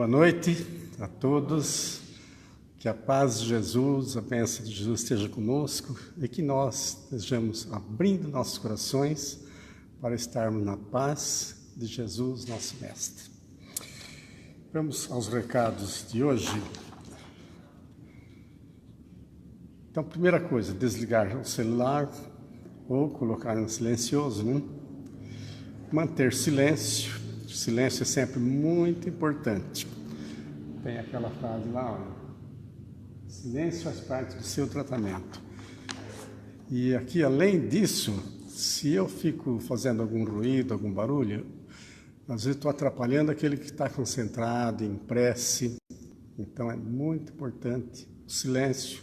noite a todos, que a paz de Jesus, a bênção de Jesus esteja conosco e que nós estejamos abrindo nossos corações para estarmos na paz de Jesus, nosso Mestre. Vamos aos recados de hoje. Então, primeira coisa, desligar o celular ou colocar no silencioso, né? Manter silêncio. Silêncio é sempre muito importante. Tem aquela frase lá, olha, silêncio faz parte do seu tratamento. E aqui, além disso, se eu fico fazendo algum ruído, algum barulho, às vezes estou atrapalhando aquele que está concentrado em prece. Então é muito importante o silêncio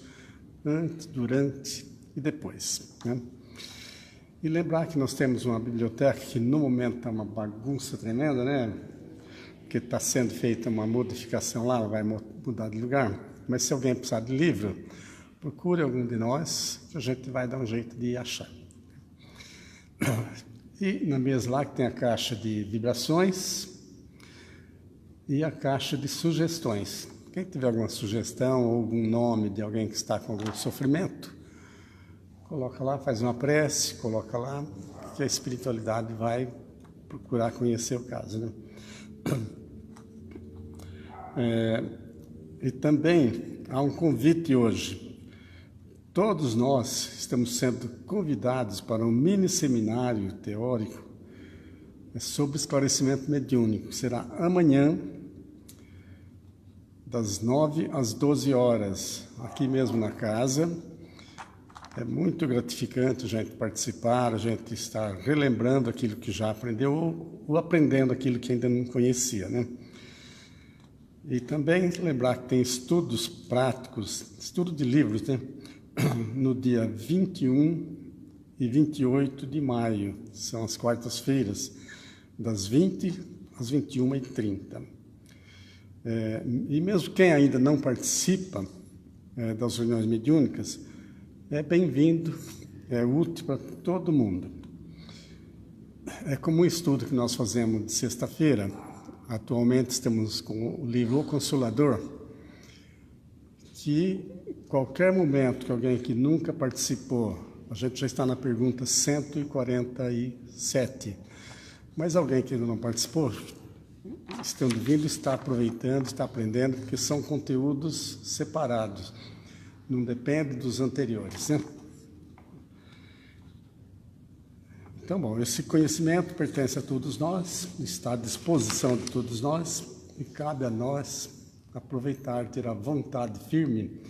antes, durante e depois, né? E lembrar que nós temos uma biblioteca que no momento está uma bagunça tremenda, né? Porque está sendo feita uma modificação lá, vai mudar de lugar. Mas se alguém precisar de livro, procure algum de nós, que a gente vai dar um jeito de achar. E na mesa lá que tem a caixa de vibrações e a caixa de sugestões. Quem tiver alguma sugestão ou algum nome de alguém que está com algum sofrimento, coloca lá, faz uma prece, coloca lá, que a espiritualidade vai procurar conhecer o caso, né? E também há um convite hoje. Todos nós estamos sendo convidados para um mini seminário teórico sobre esclarecimento mediúnico. Será amanhã, das 9 às 12 horas, aqui mesmo na casa. É muito gratificante a gente participar, a gente estar relembrando aquilo que já aprendeu ou aprendendo aquilo que ainda não conhecia, né? E também lembrar que tem estudos práticos, estudo de livros, né? No dia 21 e 28 de maio, são as quartas-feiras, das 20 às 21h30. E mesmo quem ainda não participa das reuniões mediúnicas, é bem-vindo, é útil para todo mundo. É como um estudo que nós fazemos de sexta-feira. Atualmente estamos com o livro O Consolador, que qualquer momento que alguém que nunca participou, a gente já está na pergunta 147, mas alguém que ainda não participou, estando vindo, está aproveitando, está aprendendo, porque são conteúdos separados. Não depende dos anteriores, né? Então, bom, esse conhecimento pertence a todos nós, está à disposição de todos nós, e cabe a nós aproveitar, ter a vontade firme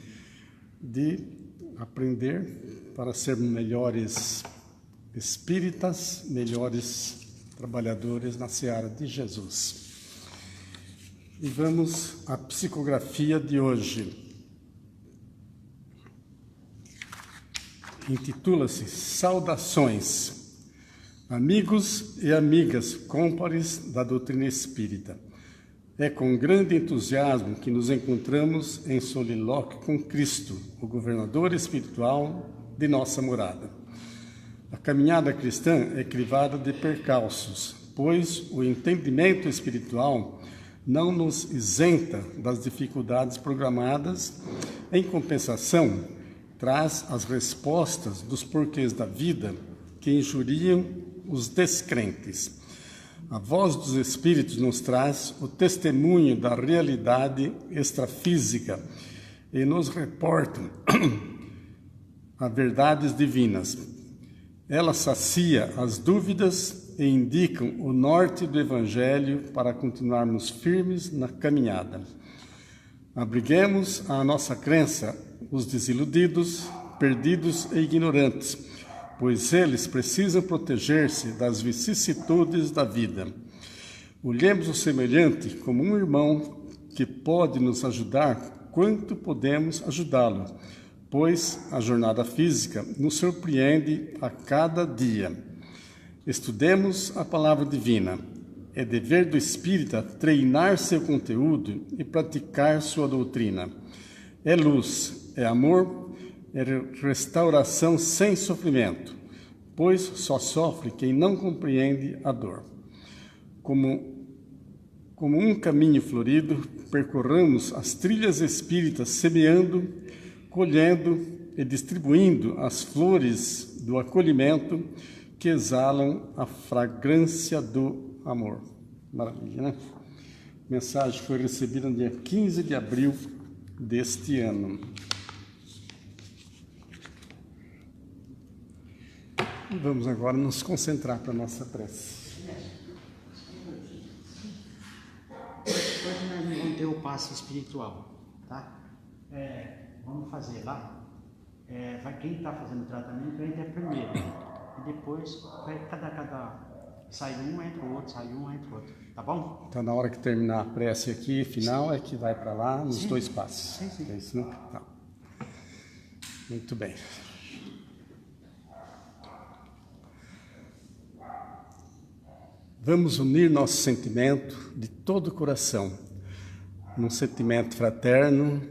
de aprender para sermos melhores espíritas, melhores trabalhadores na seara de Jesus. E vamos à psicografia de hoje. Intitula-se Saudações, amigos e amigas cômpares da doutrina espírita. É com grande entusiasmo que nos encontramos em solilóquio com Cristo, o governador espiritual de nossa morada. A caminhada cristã é crivada de percalços, pois o entendimento espiritual não nos isenta das dificuldades programadas. Em compensação, traz as respostas dos porquês da vida que injuriam os descrentes. A voz dos Espíritos nos traz o testemunho da realidade extrafísica e nos reporta as verdades divinas. Ela sacia as dúvidas e indicam o norte do Evangelho para continuarmos firmes na caminhada. Abriguemos a nossa crença os desiludidos, perdidos e ignorantes, pois eles precisam proteger-se das vicissitudes da vida. Olhemos o semelhante como um irmão que pode nos ajudar quanto podemos ajudá-lo, pois a jornada física nos surpreende a cada dia. Estudemos a palavra divina. É dever do espírita treinar seu conteúdo e praticar sua doutrina. É luz, é amor, é restauração sem sofrimento, pois só sofre quem não compreende a dor. Como como um caminho florido, percorramos as trilhas espíritas, semeando, colhendo e distribuindo as flores do acolhimento que exalam a fragrância do amor. Maravilha, né? A mensagem foi recebida no dia 15 de abril deste ano. E vamos agora nos concentrar para a nossa prece. Hoje nós vamos ter o passe espiritual, tá? Vamos fazer lá. Quem está fazendo o tratamento entra primeiro. E depois, cada sai um, entra o outro, sai um, entra o outro. Tá bom? Então, na hora que terminar a prece aqui, final, é que vai para lá nos Sim. 2 passos. Sim. É isso, né? Tá. Muito bem. Vamos unir nosso sentimento de todo o coração, num sentimento fraterno,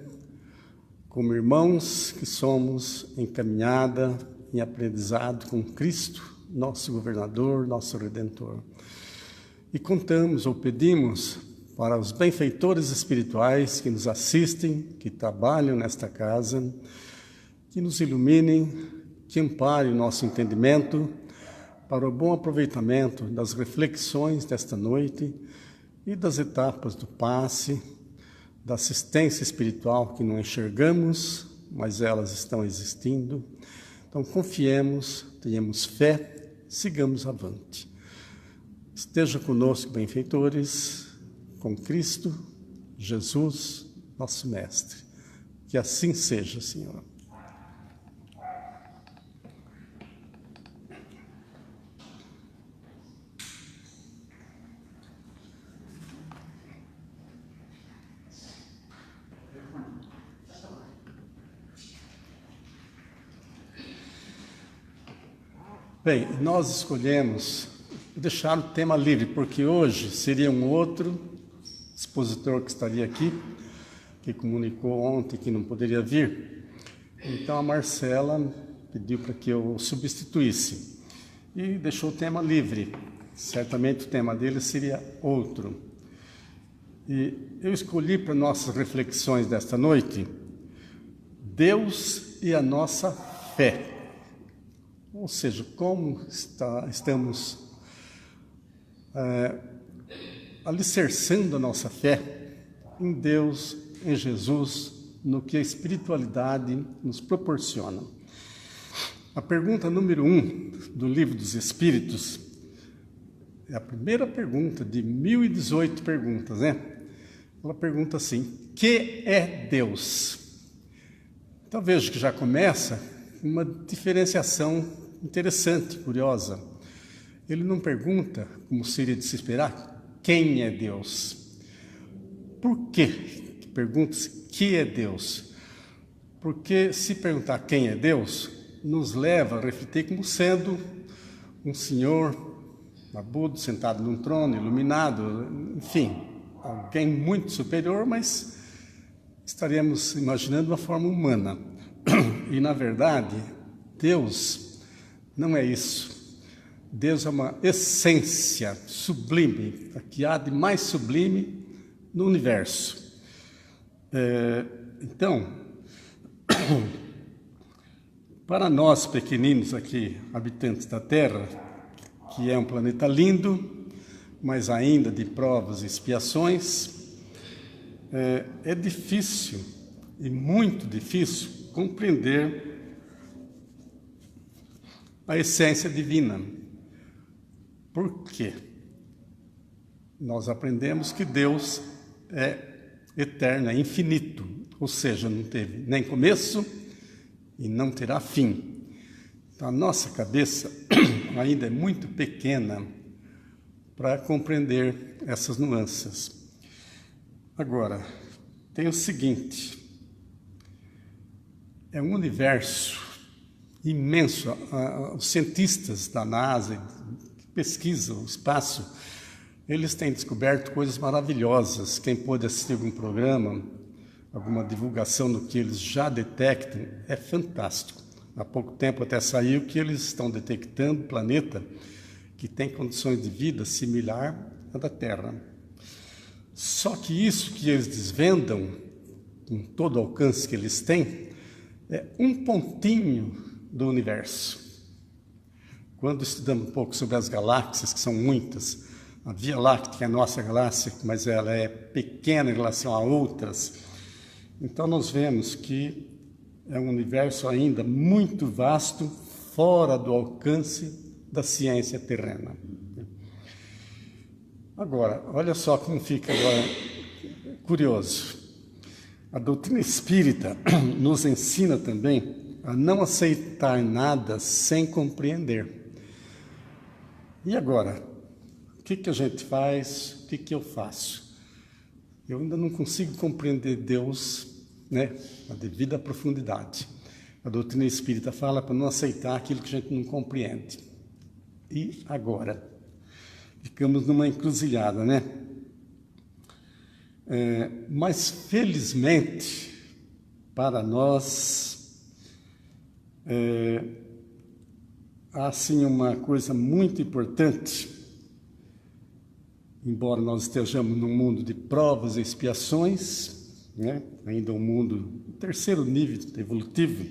como irmãos que somos em caminhada, em aprendizado com Cristo, nosso governador, nosso Redentor. E contamos ou pedimos para os benfeitores espirituais que nos assistem, que trabalham nesta casa, que nos iluminem, que amparem o nosso entendimento para o bom aproveitamento das reflexões desta noite e das etapas do passe, da assistência espiritual que não enxergamos, mas elas estão existindo. Então, confiemos, tenhamos fé, sigamos avante. Esteja conosco, benfeitores, com Cristo, Jesus, nosso Mestre. Que assim seja, Senhor. Bem, nós escolhemos deixar o tema livre, porque hoje seria um outro expositor que estaria aqui, que comunicou ontem que não poderia vir. Então a Marcela pediu para que eu substituísse e deixou o tema livre. Certamente o tema dele seria outro. E eu escolhi para nossas reflexões desta noite, Deus e a nossa fé. Ou seja, como estamos alicerçando a nossa fé em Deus, em Jesus, no que a espiritualidade nos proporciona. A pergunta número 1 do Livro dos Espíritos é a primeira pergunta de 1018 perguntas, né? Ela pergunta assim: que é Deus? Então veja que já começa uma diferenciação interessante, curiosa. Ele não pergunta, como seria de se esperar, quem é Deus. Por quê que pergunta-se que é Deus? Porque se perguntar quem é Deus, nos leva a refletir como sendo um senhor barbudo, sentado num trono, iluminado, enfim, alguém muito superior, mas estaríamos imaginando uma forma humana. E, na verdade, Deus não é isso. Deus é uma essência sublime, a que há de mais sublime no universo. Então, para nós pequeninos aqui, habitantes da Terra, que é um planeta lindo, mas ainda de provas e expiações, é difícil, e muito difícil, compreender a essência divina. Por quê? Nós aprendemos que Deus é eterno, é infinito, ou seja, não teve nem começo e não terá fim. Então, a nossa cabeça ainda é muito pequena para compreender essas nuances. Agora, tem o seguinte: é um universo imenso. Os cientistas da NASA, que pesquisam o espaço, eles têm descoberto coisas maravilhosas. Quem pôde assistir algum programa, alguma divulgação do que eles já detectam, é fantástico. Há pouco tempo até saiu que eles estão detectando planeta que tem condições de vida similar à da Terra. Só que isso que eles desvendam, com todo o alcance que eles têm, é um pontinho do universo. Quando estudamos um pouco sobre as galáxias, que são muitas, a Via Láctea é a nossa galáxia, mas ela é pequena em relação a outras, então nós vemos que é um universo ainda muito vasto, fora do alcance da ciência terrena. Agora, olha só como fica agora curioso. A doutrina espírita nos ensina também a não aceitar nada sem compreender. E agora? O que a gente faz? O que eu faço? Eu ainda não consigo compreender Deus, né, na devida profundidade. A doutrina espírita fala para não aceitar aquilo que a gente não compreende. E agora? Ficamos numa encruzilhada, né? Mas, felizmente, para nós, há, assim, uma coisa muito importante, embora nós estejamos num mundo de provas e expiações, né? Ainda um mundo, terceiro nível evolutivo,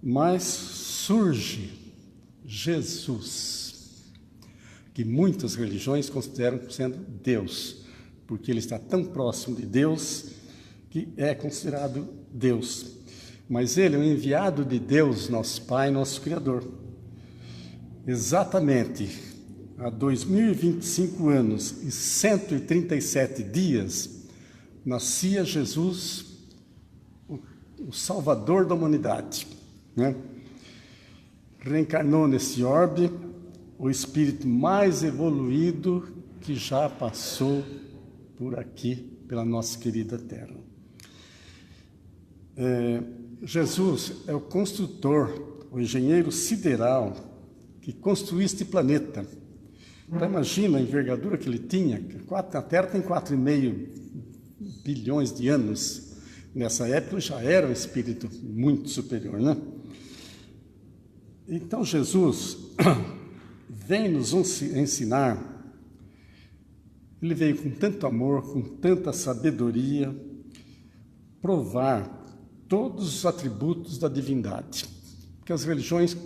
mas surge Jesus, que muitas religiões consideram sendo Deus, porque ele está tão próximo de Deus que é considerado Deus. Mas ele é o enviado de Deus, nosso Pai, nosso Criador. Exatamente há 2025 anos e 137 dias, nascia Jesus, o Salvador da humanidade, né? Reencarnou nesse orbe o espírito mais evoluído que já passou por aqui, pela nossa querida Terra. Jesus é o construtor, o engenheiro sideral que construiu este planeta. Então imagina a envergadura que ele tinha. A Terra tem 4,5 bilhões de anos. Nessa época já era um espírito muito superior, né? Então Jesus vem nos ensinar. Ele veio com tanto amor, com tanta sabedoria, provar todos os atributos da divindade. Porque as religiões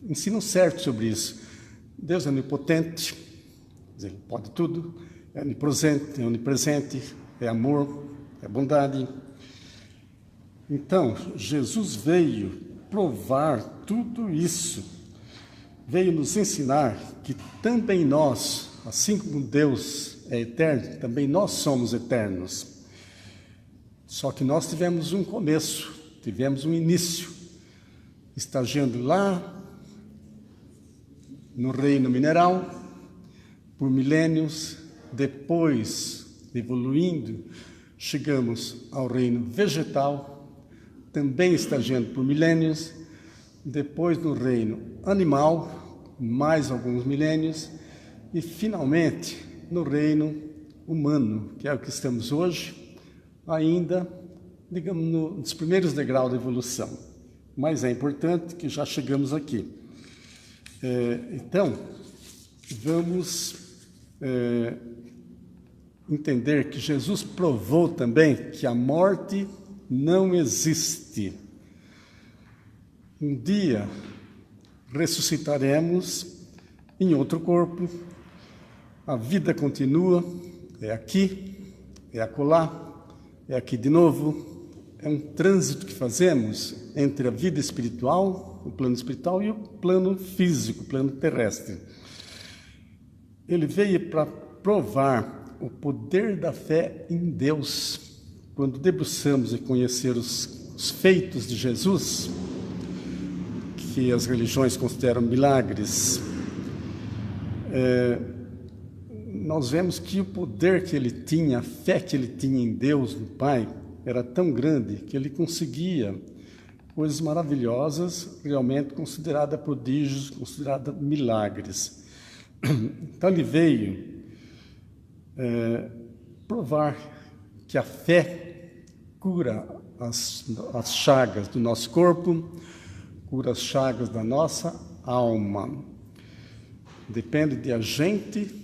ensinam certo sobre isso. Deus é onipotente, ele pode tudo, é onipresente, é amor, é bondade. Então, Jesus veio provar tudo isso, veio nos ensinar que também nós, assim como Deus é eterno, também nós somos eternos. Só que nós tivemos um começo, tivemos um início, estagiando lá no reino mineral, por milênios, depois, evoluindo, chegamos ao reino vegetal, também estagiando por milênios, depois no reino animal, mais alguns milênios, e finalmente no reino humano, que é o que estamos hoje, ainda, digamos, nos primeiros degraus da evolução. Mas é importante que já chegamos aqui. Então, vamos entender que Jesus provou também que a morte não existe. Um dia ressuscitaremos em outro corpo, a vida continua, é aqui, é acolá, é aqui de novo. É um trânsito que fazemos entre a vida espiritual, o plano espiritual, e o plano físico, o plano terrestre. Ele veio para provar o poder da fé em Deus. Quando debruçamos e conhecer os feitos de Jesus, que as religiões consideram milagres, nós vemos que o poder que ele tinha, a fé que ele tinha em Deus, no Pai, era tão grande que ele conseguia coisas maravilhosas, realmente consideradas prodígios, consideradas milagres. Então ele veio provar que a fé cura as chagas do nosso corpo, cura as chagas da nossa alma. Depende de a gente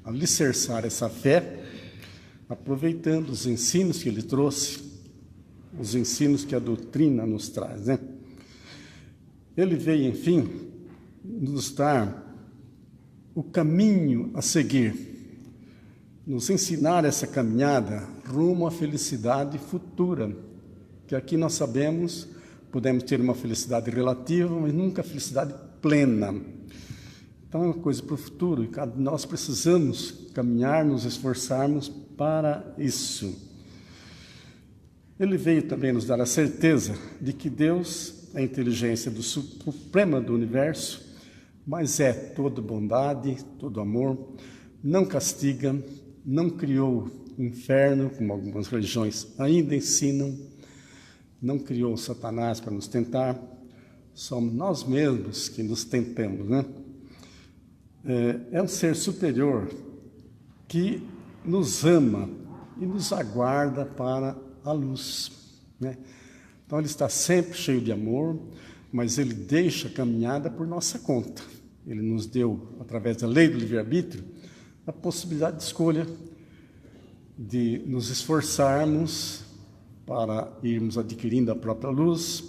alicerçar essa fé, aproveitando os ensinos que ele trouxe, os ensinos que a doutrina nos traz, né? Ele veio, enfim, nos dar o caminho a seguir, nos ensinar essa caminhada rumo à felicidade futura, que aqui nós sabemos, podemos ter uma felicidade relativa, mas nunca a felicidade plena. Então é uma coisa para o futuro, e nós precisamos caminhar, nos esforçarmos para isso. Ele veio também nos dar a certeza de que Deus é a inteligência suprema do universo, mas é toda bondade, todo amor, não castiga, não criou o inferno, como algumas religiões ainda ensinam, não criou Satanás para nos tentar, somos nós mesmos que nos tentamos, né? É um ser superior que nos ama e nos aguarda para a luz, né? Então ele está sempre cheio de amor, mas ele deixa a caminhada por nossa conta. Ele nos deu, através da lei do livre-arbítrio, a possibilidade de escolha, de nos esforçarmos para irmos adquirindo a própria luz,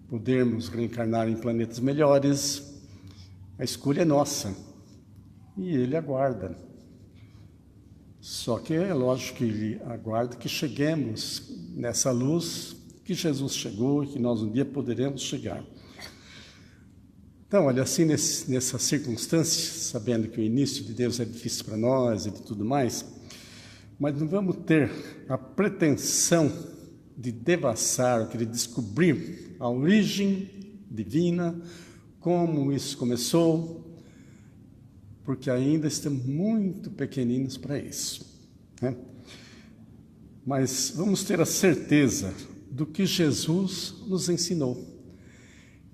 podermos reencarnar em planetas melhores. A escolha é nossa e ele aguarda. Só que é lógico que ele aguarda que cheguemos nessa luz que Jesus chegou e que nós um dia poderemos chegar. Então, olha, assim, nessa circunstância, sabendo que o início de Deus é difícil para nós e de tudo mais, mas não vamos ter a pretensão de devassar, de descobrir a origem divina, como isso começou, porque ainda estamos muito pequeninos para isso, né? Mas vamos ter a certeza do que Jesus nos ensinou.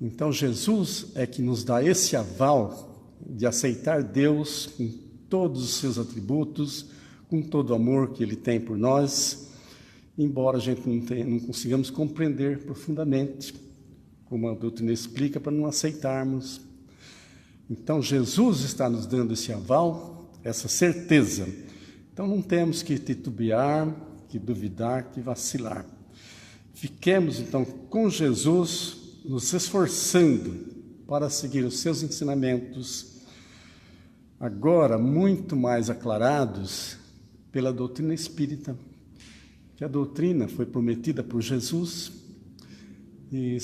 Então, Jesus é que nos dá esse aval de aceitar Deus com todos os seus atributos, com todo o amor que Ele tem por nós, embora a gente não consigamos compreender profundamente, como a doutrina explica, para não aceitarmos. Então, Jesus está nos dando esse aval, essa certeza. Então, não temos que titubear, que duvidar, que vacilar. Fiquemos, então, com Jesus, nos esforçando para seguir os seus ensinamentos, agora muito mais aclarados pela doutrina espírita, que a doutrina foi prometida por Jesus e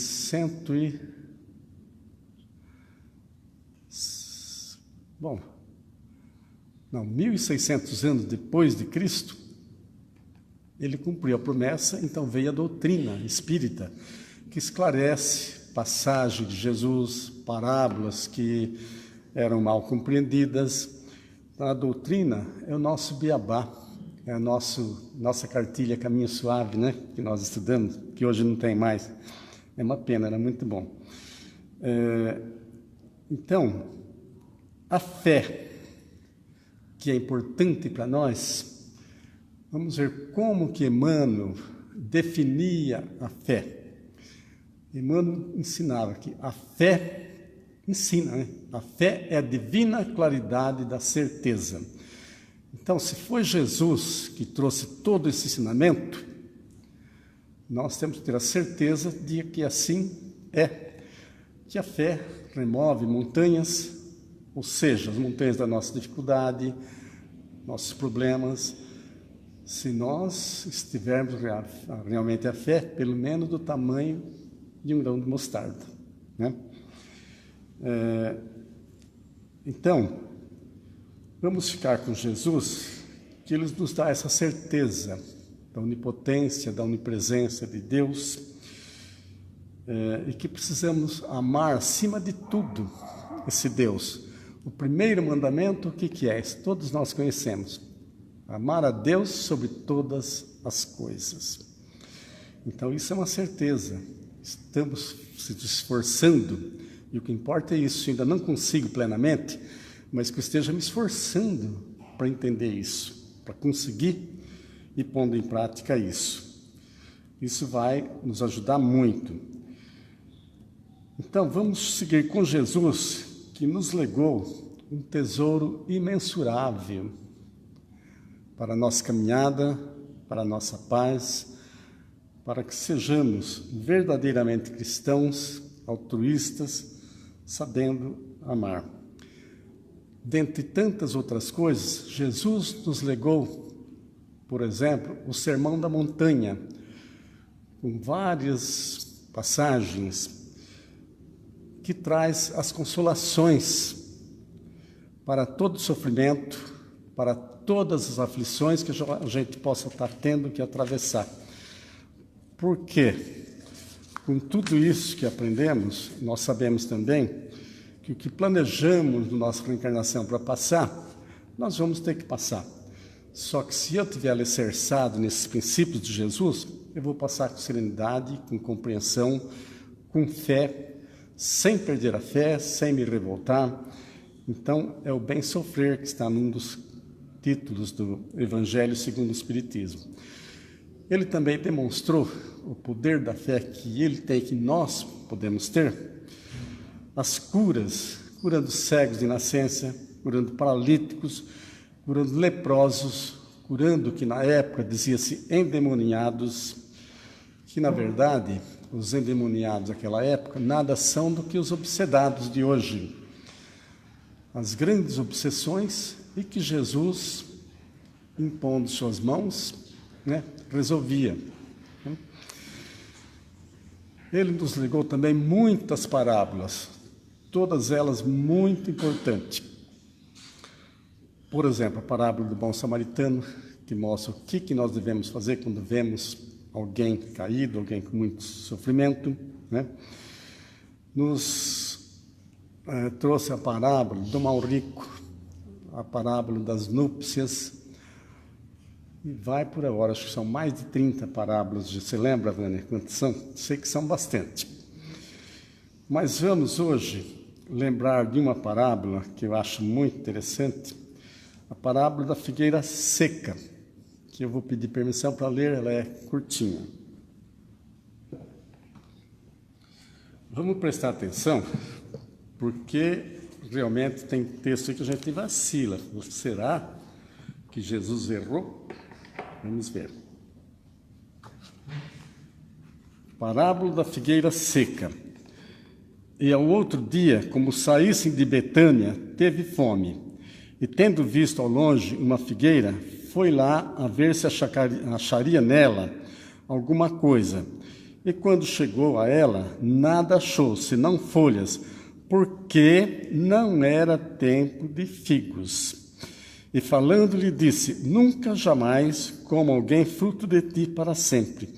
1.600 anos depois de Cristo, ele cumpriu a promessa, então veio a doutrina espírita, que esclarece passagem de Jesus, parábolas que eram mal compreendidas. Então, a doutrina é o nosso beabá, é a nossa cartilha Caminho Suave, né? Que nós estudamos, que hoje não tem mais. É uma pena, era muito bom. Então, a fé, que é importante para nós, vamos ver como que Emmanuel definia a fé. Emmanuel ensinava que a fé ensina, né? A fé é a divina claridade da certeza. Então, se foi Jesus que trouxe todo esse ensinamento, nós temos que ter a certeza de que assim é, que a fé remove montanhas, ou seja, as montanhas da nossa dificuldade, nossos problemas, se nós estivermos realmente a fé, pelo menos do tamanho de um grão de mostarda, né? Então, vamos ficar com Jesus, que Ele nos dá essa certeza da onipotência, da onipresença de Deus, e que precisamos amar acima de tudo esse Deus. O primeiro mandamento, o que é? Todos nós conhecemos: amar a Deus sobre todas as coisas. Então, isso é uma certeza. Estamos se esforçando, e o que importa é isso. Ainda não consigo plenamente, mas que eu esteja me esforçando para entender isso, para conseguir ir pondo em prática isso. Isso vai nos ajudar muito. Então, vamos seguir com Jesus, que nos legou um tesouro imensurável para a nossa caminhada, para a nossa paz, para que sejamos verdadeiramente cristãos, altruístas, sabendo amar. Dentre tantas outras coisas, Jesus nos legou, por exemplo, o Sermão da Montanha, com várias passagens que traz as consolações para todo sofrimento, para todas as aflições que a gente possa estar tendo que atravessar. Por quê? Com tudo isso que aprendemos, nós sabemos também que o que planejamos na nossa reencarnação para passar, nós vamos ter que passar. Só que se eu estiver alicerçado nesses princípios de Jesus, eu vou passar com serenidade, com compreensão, com fé, sem perder a fé, sem me revoltar. Então, é o bem sofrer que está num dos títulos do Evangelho segundo o Espiritismo. Ele também demonstrou o poder da fé que ele tem, que nós podemos ter. As curas, curando cegos de nascença, curando paralíticos, curando leprosos, curando que na época dizia-se endemoniados, que na verdade os endemoniados daquela época nada são do que os obsedados de hoje. As grandes obsessões e que Jesus, impondo suas mãos, resolvia. Ele nos legou também muitas parábolas, todas elas muito importantes. Por exemplo, a parábola do bom samaritano, que mostra o que nós devemos fazer quando vemos alguém caído, alguém com muito sofrimento. Nos trouxe a parábola do mal rico, a parábola das núpcias, e vai por agora, acho que são mais de 30 parábolas. Você lembra, Vânia, quantas são? Sei que são bastante. Mas vamos hoje lembrar de uma parábola que eu acho muito interessante, a parábola da figueira seca, que eu vou pedir permissão para ler, ela é curtinha. Vamos prestar atenção, porque realmente tem texto aí que a gente vacila. Será que Jesus errou? Vamos ver. Parábola da figueira seca. E ao outro dia, como saíssem de Betânia, teve fome. E tendo visto ao longe uma figueira, foi lá a ver se acharia nela alguma coisa. E quando chegou a ela, nada achou, senão folhas, porque não era tempo de figos. E falando-lhe disse: nunca jamais coma alguém fruto de ti para sempre.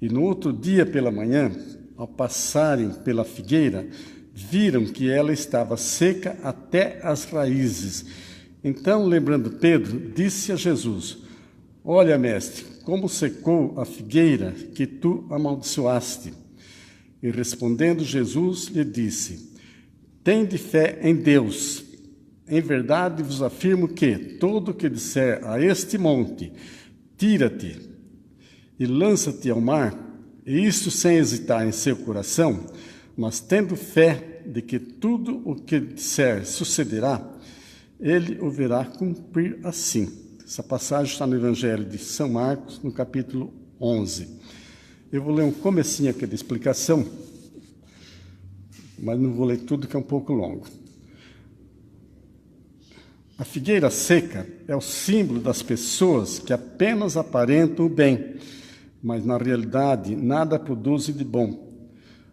E no outro dia pela manhã, ao passarem pela figueira, viram que ela estava seca até as raízes. Então, lembrando Pedro, disse a Jesus: olha, mestre, como secou a figueira que tu amaldiçoaste. E respondendo Jesus, lhe disse: tende fé em Deus. Em verdade vos afirmo que todo o que disser a este monte, tira-te e lança-te ao mar, e isto sem hesitar em seu coração, mas tendo fé de que tudo o que disser sucederá, ele o verá cumprir assim. Essa passagem está no Evangelho de São Marcos, no capítulo 11. Eu vou ler um comecinho aqui da explicação, mas não vou ler tudo, que é um pouco longo. A figueira seca é o símbolo das pessoas que apenas aparentam o bem, mas na realidade nada produzem de bom.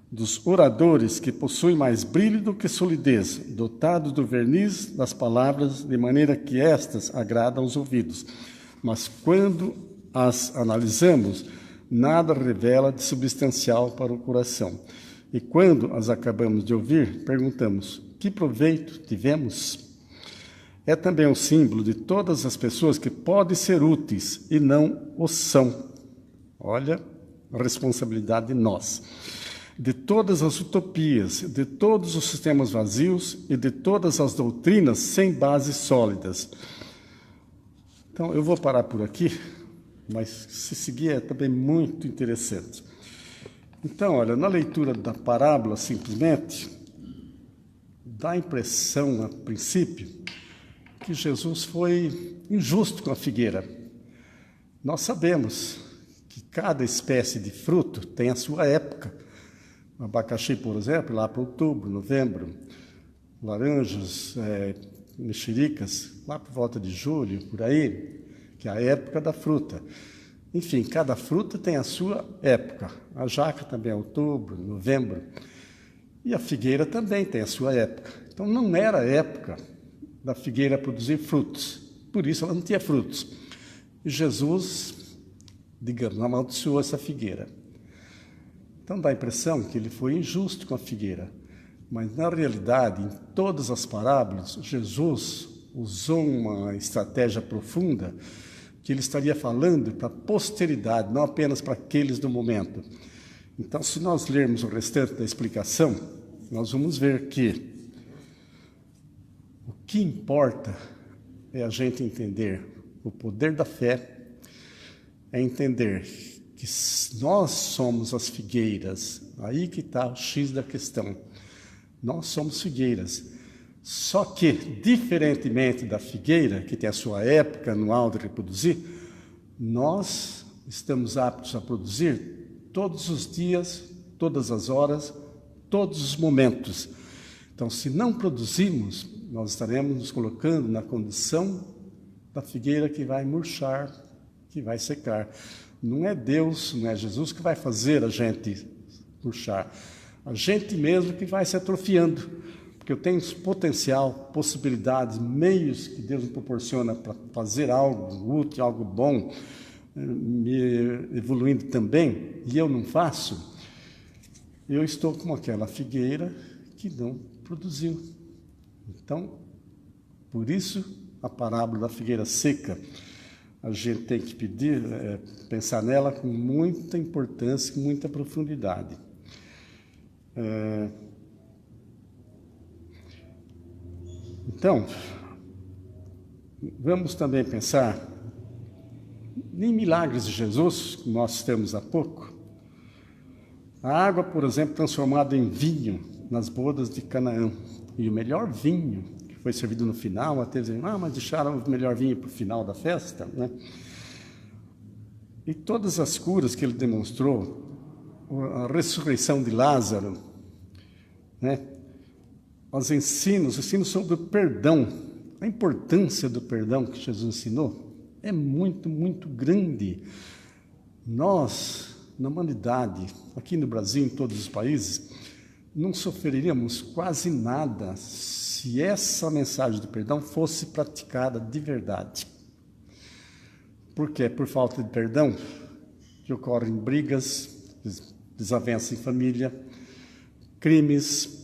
Dos oradores que possuem mais brilho do que solidez, dotados do verniz das palavras, de maneira que estas agradam aos ouvidos. Mas quando as analisamos, nada revela de substancial para o coração. E quando as acabamos de ouvir, perguntamos: que proveito tivemos? É também um símbolo de todas as pessoas que podem ser úteis e não o são. Olha a responsabilidade de nós. De todas as utopias, de todos os sistemas vazios e de todas as doutrinas sem bases sólidas. Então, eu vou parar por aqui, mas se seguir é também muito interessante. Então, olha, na leitura da parábola, simplesmente, dá a impressão, a princípio, que Jesus foi injusto com a figueira. Nós sabemos que cada espécie de fruto tem a sua época. O abacaxi, por exemplo, lá para outubro, novembro. Laranjas, mexericas, lá por volta de julho, por aí, que é a época da fruta. Enfim, cada fruta tem a sua época. A jaca também é outubro, novembro. E a figueira também tem a sua época. Então, não era a época da figueira produzir frutos. Por isso, ela não tinha frutos. E Jesus, digamos, amaldiçoou essa figueira. Então, dá a impressão que ele foi injusto com a figueira. Mas, na realidade, em todas as parábolas, Jesus usou uma estratégia profunda que ele estaria falando para a posteridade, não apenas para aqueles do momento. Então, se nós lermos o restante da explicação, nós vamos ver que o que importa é a gente entender o poder da fé, é entender que nós somos as figueiras. Aí que está o X da questão. Nós somos figueiras. Só que, diferentemente da figueira, que tem a sua época anual de reproduzir, nós estamos aptos a produzir todos os dias, todas as horas, todos os momentos. Então, se não produzirmos, nós estaremos nos colocando na condição da figueira que vai murchar, que vai secar. Não é Deus, não é Jesus que vai fazer a gente murchar. A gente mesmo que vai se atrofiando. Porque eu tenho potencial, possibilidades, meios que Deus me proporciona para fazer algo útil, algo bom, me evoluindo também, e eu não faço, eu estou como aquela figueira que não produziu. Então, por isso, a parábola da figueira seca, a gente tem que pensar nela com muita importância, com muita profundidade. Então, vamos também pensar em milagres de Jesus, que nós temos há pouco. A água, por exemplo, transformada em vinho nas bodas de Canaã. E o melhor vinho, que foi servido no final, até dizem, mas deixaram o melhor vinho para o final da festa, né? E todas as curas que ele demonstrou, a ressurreição de Lázaro, né? Os ensinos sobre o perdão, a importância do perdão que Jesus ensinou é muito, muito grande. Nós, na humanidade, aqui no Brasil, em todos os países, não sofreríamos quase nada se essa mensagem do perdão fosse praticada de verdade. Por quê? Por falta de perdão que ocorrem brigas, desavenças em família, crimes,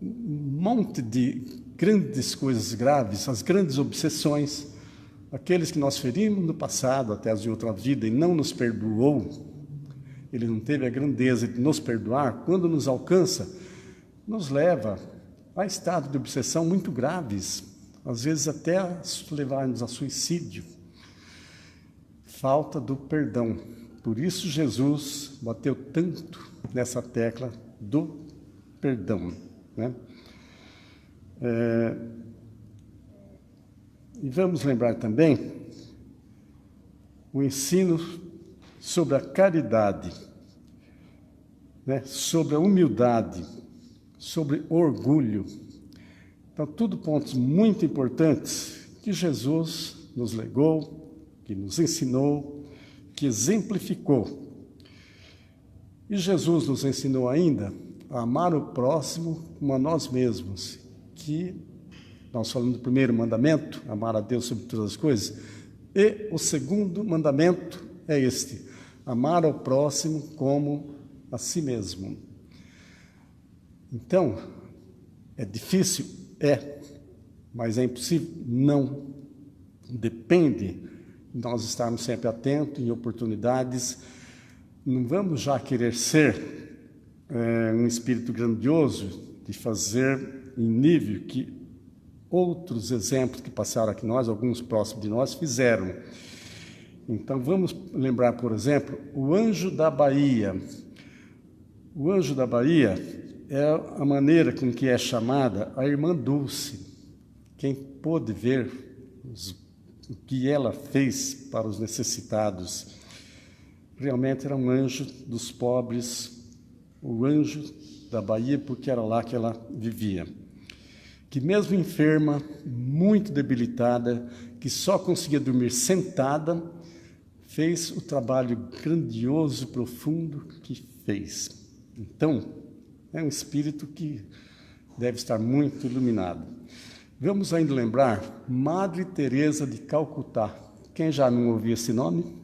um monte de grandes coisas graves, as grandes obsessões, aqueles que nós ferimos no passado, até de outra vida, e não nos perdoou, ele não teve a grandeza de nos perdoar, quando nos alcança, nos leva a estados de obsessão muito graves, às vezes até levar-nos a suicídio. Falta do perdão. Por isso Jesus bateu tanto nessa tecla do perdão, né? E vamos lembrar também o ensino sobre a caridade, né? Sobre a humildade, sobre o orgulho. Então, tudo pontos muito importantes que Jesus nos legou, que nos ensinou, que exemplificou. E Jesus nos ensinou ainda a amar o próximo como a nós mesmos, que nós falamos do primeiro mandamento, amar a Deus sobre todas as coisas, e o segundo mandamento é este, amar ao próximo como a si mesmo. Então, é difícil? Mas é impossível? Não. Depende de nós estarmos sempre atentos em oportunidades. Não vamos já querer ser um espírito grandioso de fazer em nível que outros exemplos que passaram aqui nós, alguns próximos de nós, fizeram. Então, vamos lembrar, por exemplo, o anjo da Bahia. O anjo da Bahia, é a maneira com que é chamada a irmã Dulce. Quem pôde ver o que ela fez para os necessitados, realmente era um anjo dos pobres, o anjo da Bahia, porque era lá que ela vivia. Que mesmo enferma, muito debilitada, que só conseguia dormir sentada, fez o trabalho grandioso, profundo que fez. Então, é um espírito que deve estar muito iluminado. Vamos ainda lembrar Madre Teresa de Calcutá. Quem já não ouviu esse nome?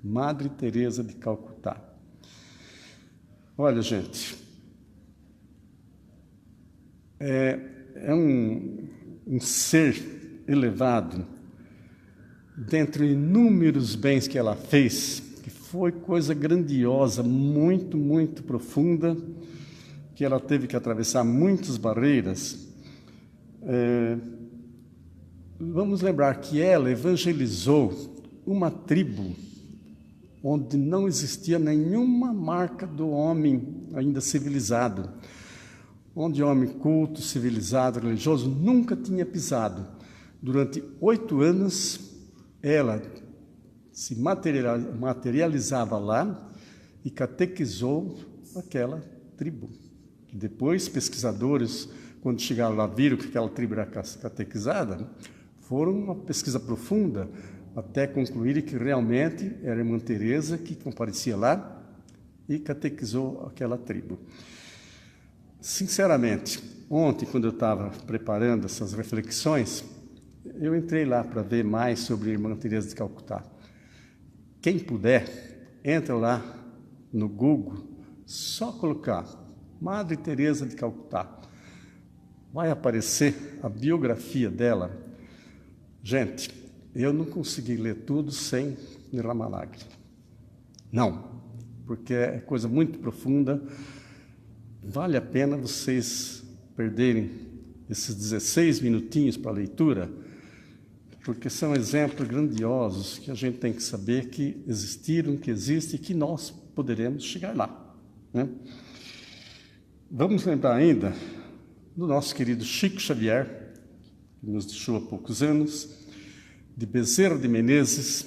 Madre Teresa de Calcutá. Olha, gente, é um ser elevado, dentre inúmeros bens que ela fez, que foi coisa grandiosa, muito, muito profunda, que ela teve que atravessar muitas barreiras. Vamos lembrar que ela evangelizou uma tribo onde não existia nenhuma marca do homem ainda civilizado, onde o homem culto, civilizado, religioso nunca tinha pisado. Durante 8 anos, ela se materializava lá e catequizou aquela tribo. Que depois, pesquisadores, quando chegaram lá, viram que aquela tribo era catequizada, foram uma pesquisa profunda, até concluírem que realmente era a irmã Teresa que comparecia lá e catequizou aquela tribo. Sinceramente, ontem, quando eu estava preparando essas reflexões, eu entrei lá para ver mais sobre a irmã Teresa de Calcutá. Quem puder, entra lá no Google, só colocar Madre Teresa de Calcutá. Vai aparecer a biografia dela. Gente, eu não consegui ler tudo sem derramar lágrimas. Não, porque é coisa muito profunda. Vale a pena vocês perderem esses 16 minutinhos para a leitura, porque são exemplos grandiosos que a gente tem que saber que existiram, que existem e que nós poderemos chegar lá, né? Vamos lembrar ainda do nosso querido Chico Xavier, que nos deixou há poucos anos, de Bezerra de Menezes,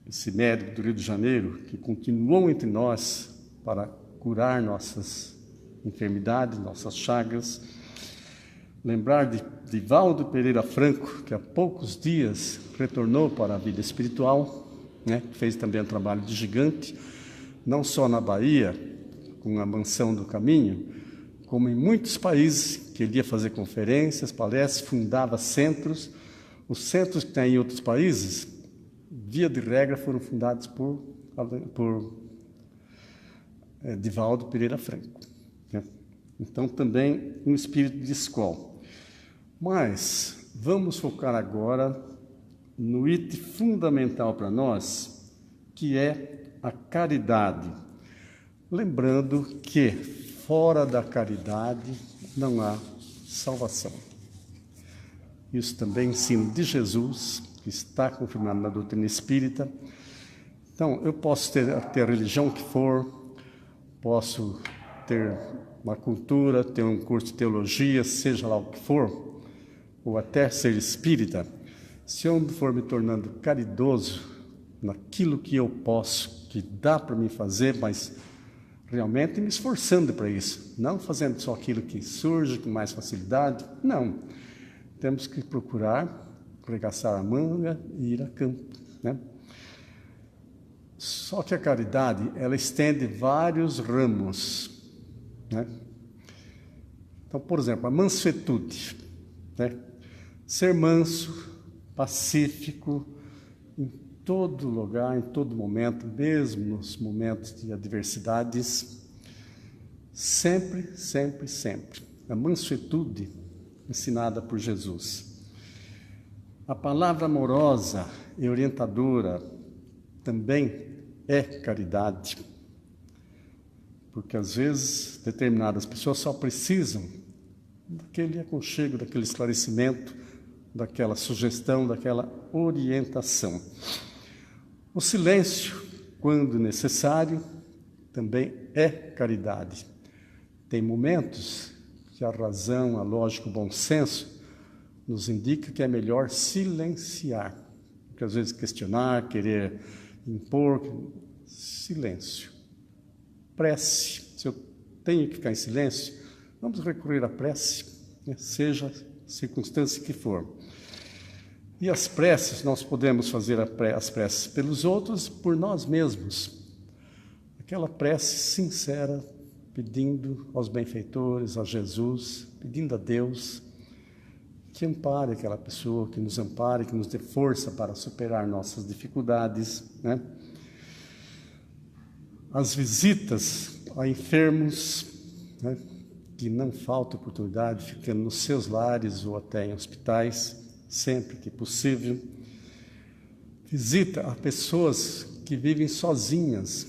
esse médico do Rio de Janeiro, que continuou entre nós para curar nossas enfermidades, nossas chagas. Lembrar de Divaldo Pereira Franco, que há poucos dias retornou para a vida espiritual, né? Fez também um trabalho de gigante, não só na Bahia, com a Mansão do Caminho, como em muitos países, que ele ia fazer conferências, palestras, fundava centros. Os centros que tem em outros países, via de regra, foram fundados por Divaldo Pereira Franco, né? Então, também um espírito de escola. Mas vamos focar agora no item fundamental para nós, que é a caridade. Lembrando que fora da caridade não há salvação. Isso também é ensino de Jesus, que está confirmado na doutrina espírita. Então, eu posso ter a religião que for, posso ter uma cultura, ter um curso de teologia, seja lá o que for, ou até ser espírita. Se eu for me tornando caridoso naquilo que eu posso, que dá para me fazer, mas realmente me esforçando para isso, não fazendo só aquilo que surge com mais facilidade, não. Temos que procurar arregaçar a manga e ir a campo, né? Só que a caridade, ela estende vários ramos, né? Então, por exemplo, a mansuetude, né? Ser manso, pacífico, em todo lugar, em todo momento, mesmo nos momentos de adversidades, sempre, sempre, sempre. A mansuetude ensinada por Jesus. A palavra amorosa e orientadora também é caridade, porque às vezes determinadas pessoas só precisam daquele aconchego, daquele esclarecimento, daquela sugestão, daquela orientação. O silêncio, quando necessário, também é caridade. Tem momentos que a razão, a lógica, o bom senso nos indica que é melhor silenciar. Porque às vezes questionar, querer impor, silêncio. Prece. Se eu tenho que ficar em silêncio, vamos recorrer à prece, né? Seja a circunstância que for. E as preces, nós podemos fazer as preces pelos outros, por nós mesmos. Aquela prece sincera, pedindo aos benfeitores, a Jesus, pedindo a Deus que ampare aquela pessoa, que nos ampare, que nos dê força para superar nossas dificuldades, né? As visitas a enfermos, né, que não falta oportunidade, ficando nos seus lares ou até em hospitais, sempre que possível. Visita a pessoas que vivem sozinhas.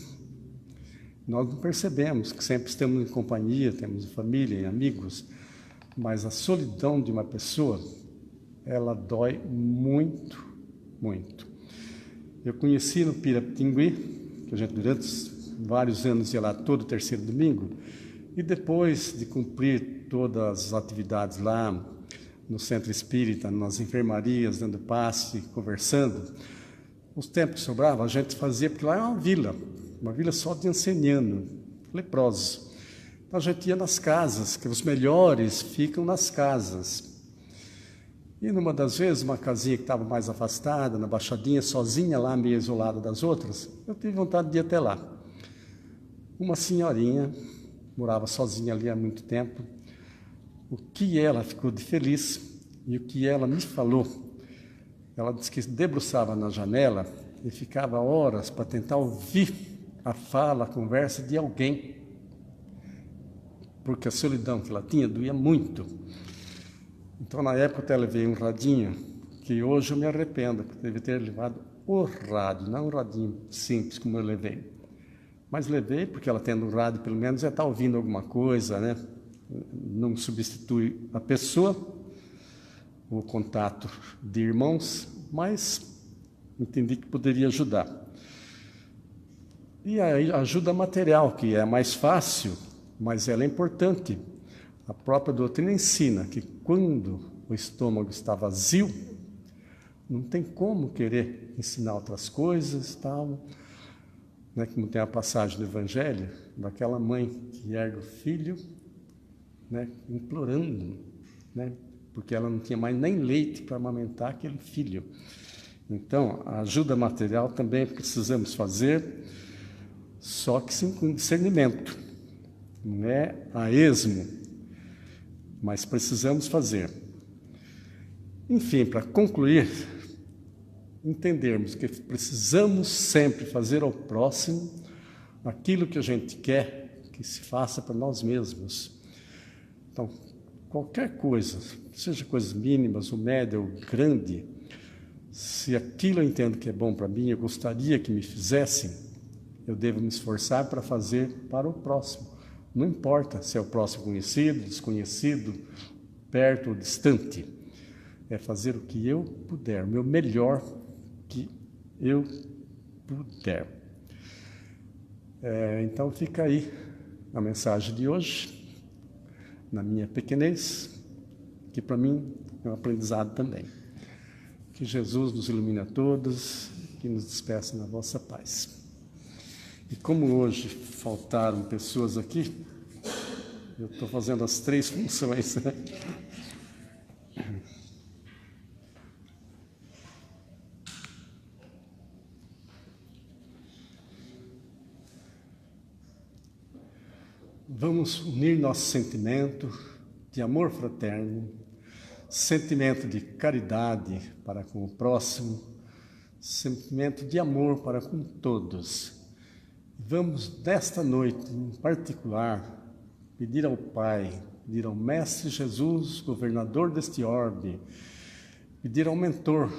Nós não percebemos que sempre estamos em companhia, temos família e amigos, mas a solidão de uma pessoa, ela dói muito, muito. Eu conheci no Piratingui, que a gente durante vários anos ia lá todo terceiro domingo, e depois de cumprir todas as atividades lá no centro espírita, nas enfermarias, dando passe, conversando, os tempos que sobravam, a gente fazia, porque lá é uma vila só de anceniano, leprosos. Então a gente ia nas casas, que os melhores ficam nas casas. E numa das vezes, uma casinha que estava mais afastada, na Baixadinha, sozinha lá, meio isolada das outras, eu tive vontade de ir até lá. Uma senhorinha morava sozinha ali há muito tempo. O que ela ficou de feliz e o que ela me falou, ela disse que debruçava na janela e ficava horas para tentar ouvir a fala, a conversa de alguém, porque a solidão que ela tinha doía muito. Então, na época, eu até levei um radinho, que hoje eu me arrependo, porque devia ter levado o rádio, não um radinho simples como eu levei. Mas levei, porque ela tendo um rádio, pelo menos, estar ouvindo alguma coisa, né? Não substitui a pessoa, o contato de irmãos, mas entendi que poderia ajudar. E a ajuda material, que é mais fácil, mas ela é importante. A própria doutrina ensina que quando o estômago está vazio, não tem como querer ensinar outras coisas, tal, né? Como tem a passagem do Evangelho, daquela mãe que ergue o filho, né, implorando, né, porque ela não tinha mais nem leite para amamentar aquele filho. Então, a ajuda material também precisamos fazer, só que sim com discernimento, não é a esmo, mas precisamos fazer. Enfim, para concluir, entendermos que precisamos sempre fazer ao próximo aquilo que a gente quer que se faça para nós mesmos. Então, qualquer coisa, seja coisas mínimas, ou média, ou grande, se aquilo eu entendo que é bom para mim, eu gostaria que me fizessem, eu devo me esforçar para fazer para o próximo. Não importa se é o próximo conhecido, desconhecido, perto ou distante. É fazer o que eu puder, o meu melhor que eu puder. Então fica aí a mensagem de hoje, na minha pequenez, que para mim é um aprendizado também. Que Jesus nos ilumine a todos, que nos despeça na vossa paz. E como hoje faltaram pessoas aqui, eu estou fazendo as 3 funções, né? Vamos unir nosso sentimento de amor fraterno, sentimento de caridade para com o próximo, sentimento de amor para com todos. Vamos, desta noite em particular, pedir ao Pai, pedir ao Mestre Jesus, governador deste orbe, pedir ao mentor,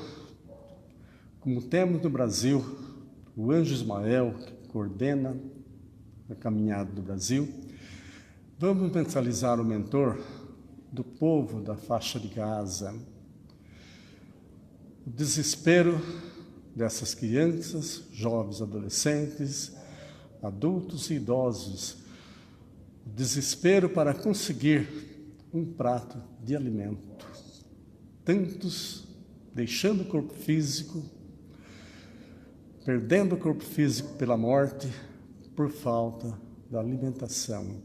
como temos no Brasil, o Anjo Ismael, que coordena a caminhada do Brasil. Vamos mentalizar o mentor do povo da faixa de Gaza, o desespero dessas crianças, jovens, adolescentes, adultos e idosos, o desespero para conseguir um prato de alimento. Tantos deixando o corpo físico, perdendo o corpo físico pela morte, por falta da alimentação.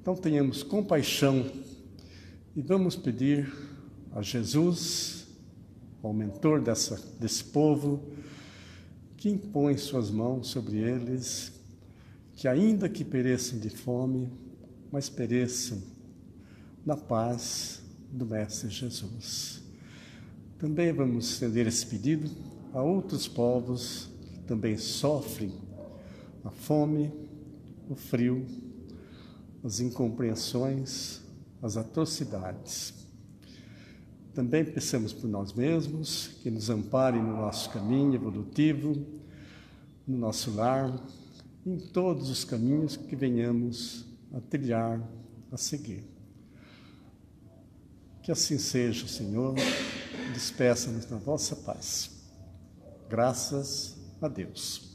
Então tenhamos compaixão e vamos pedir a Jesus, ao mentor desse povo, que impõe suas mãos sobre eles, que ainda que pereçam de fome, mas pereçam na paz do Mestre Jesus. Também vamos estender esse pedido a outros povos que também sofrem a fome, o frio, as incompreensões, as atrocidades. Também peçamos por nós mesmos, que nos amparem no nosso caminho evolutivo, no nosso lar, em todos os caminhos que venhamos a trilhar, a seguir. Que assim seja, Senhor, despeça-nos na vossa paz. Graças a Deus.